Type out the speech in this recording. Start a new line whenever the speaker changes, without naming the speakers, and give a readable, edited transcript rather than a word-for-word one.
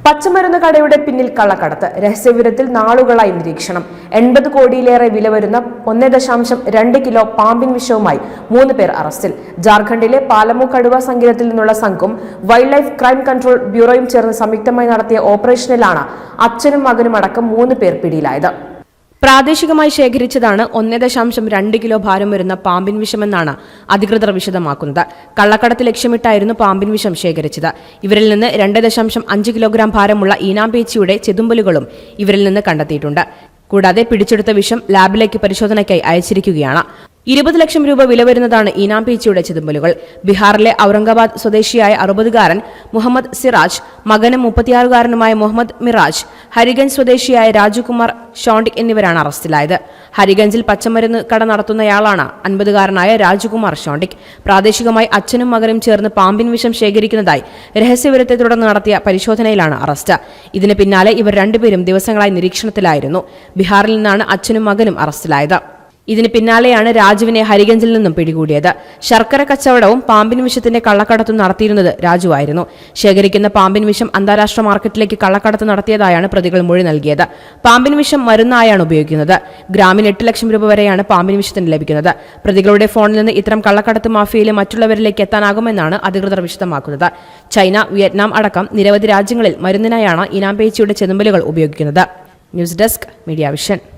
പച്ചമരുന്ന് കടയുടെ പിന്നിൽ കള്ളക്കടത്ത്. രഹസ്യവിവരത്തിൽ നാളുകളായി നിരീക്ഷണം. 80 കോടിയിലേറെ വില വരുന്ന 1.2 കിലോ പാമ്പിൻ വിഷവുമായി 3 പേർ അറസ്റ്റിൽ. ജാർഖണ്ഡിലെ പാലമു കടുവ സങ്കേതത്തിൽ നിന്നുള്ള സംഘം വൈൽഡ് ലൈഫ് ക്രൈം കൺട്രോൾ ബ്യൂറോയും ചേർന്ന് സംയുക്തമായി നടത്തിയ ഓപ്പറേഷനിലാണ് അച്ഛനും മകനും അടക്കം 3 പേർ പിടിയിലായത്. പ്രാദേശികമായി ശേഖരിച്ചതാണ് 1.2 കിലോ ഭാരം വരുന്ന പാമ്പിൻ വിഷമെന്നാണ് അധികൃതർ വിശദമാക്കുന്നത്. കള്ളക്കടത്ത് ലക്ഷ്യമിട്ടായിരുന്നു പാമ്പിൻ വിഷം ശേഖരിച്ചത്. ഇവരിൽ നിന്ന് 2.5 കിലോഗ്രാം ഭാരമുള്ള ഈനാമ്പേച്ചിയുടെ ചെതുമ്പലുകളും ഇവരിൽ നിന്ന് കണ്ടെത്തിയിട്ടുണ്ട്. കൂടാതെ പിടിച്ചെടുത്ത വിഷം ലാബിലേക്ക് പരിശോധനയ്ക്കായി അയച്ചിരിക്കുകയാണ്. 20 ലക്ഷം രൂപ വില വരുന്നതാണ് ഈനാമ്പേച്ചിയുടെ ചെതുമ്പലുകൾ. ബീഹാറിലെ ഔറംഗാബാദ് സ്വദേശിയായ 60-കാരൻ മുഹമ്മദ് സിറാജ്, മകനും 36-കാരനുമായ മുഹമ്മദ് മിറാജ്, ഹരിഗഞ്ച് സ്വദേശിയായ രാജുകുമാർ ഷോണ്ടിക് എന്നിവരാണ് അറസ്റ്റിലായത്. ഹരിഗഞ്ചിൽ പച്ചമരുന്ന് കട നടത്തുന്നയാളാണ് 50-കാരനായ രാജുകുമാർ ഷോണ്ടിക്. പ്രാദേശികമായി അച്ഛനും മകനും ചേർന്ന് പാമ്പിൻ വിഷം ശേഖരിക്കുന്നതായി രഹസ്യവിവരത്തെ തുടർന്ന് നടത്തിയ പരിശോധനയിലാണ് അറസ്റ്റ്. ഇതിന് പിന്നാലെ ഇവർ രണ്ടുപേരും ദിവസങ്ങളായി നിരീക്ഷണത്തിലായിരുന്നു. ബീഹാറിൽ നിന്നാണ് അച്ഛനും മകനും അറസ്റ്റിലായത്. ഇതിന് പിന്നാലെയാണ് രാജുവിനെ ഹരിഗഞ്ചിൽ നിന്നും പിടികൂടിയത്. ശർക്കര കച്ചവടവും പാമ്പിൻ വിഷത്തിന്റെ കള്ളക്കടത്തും നടത്തിയിരുന്നത് രാജുവായിരുന്നു. ശേഖരിക്കുന്ന പാമ്പിൻ വിഷം അന്താരാഷ്ട്ര മാർക്കറ്റിലേക്ക് കള്ളക്കടത്ത് നടത്തിയതായാണ് പ്രതികൾ മൊഴി നൽകിയത്. പാമ്പിൻ വിഷം മരുന്നായാണ് ഉപയോഗിക്കുന്നത്. ഗ്രാമിന് 8 ലക്ഷം രൂപ വരെയാണ് പാമ്പിൻ വിഷത്തിന് ലഭിക്കുന്നത്. പ്രതികളുടെ ഫോണിൽ നിന്ന് ഇത്തരം കള്ളക്കടത്ത് മാഫിയയിലെ മറ്റുള്ളവരിലേക്ക് എത്താനാകുമെന്നാണ് അധികൃതർ വിശദമാക്കുന്നത്. ചൈന, വിയറ്റ്നാം അടക്കം നിരവധി രാജ്യങ്ങളിൽ മരുന്നിനായാണ് ഈനാമ്പേച്ചിയുടെ ചെതുമ്പലുകൾ ഉപയോഗിക്കുന്നത്. News desk, media vision.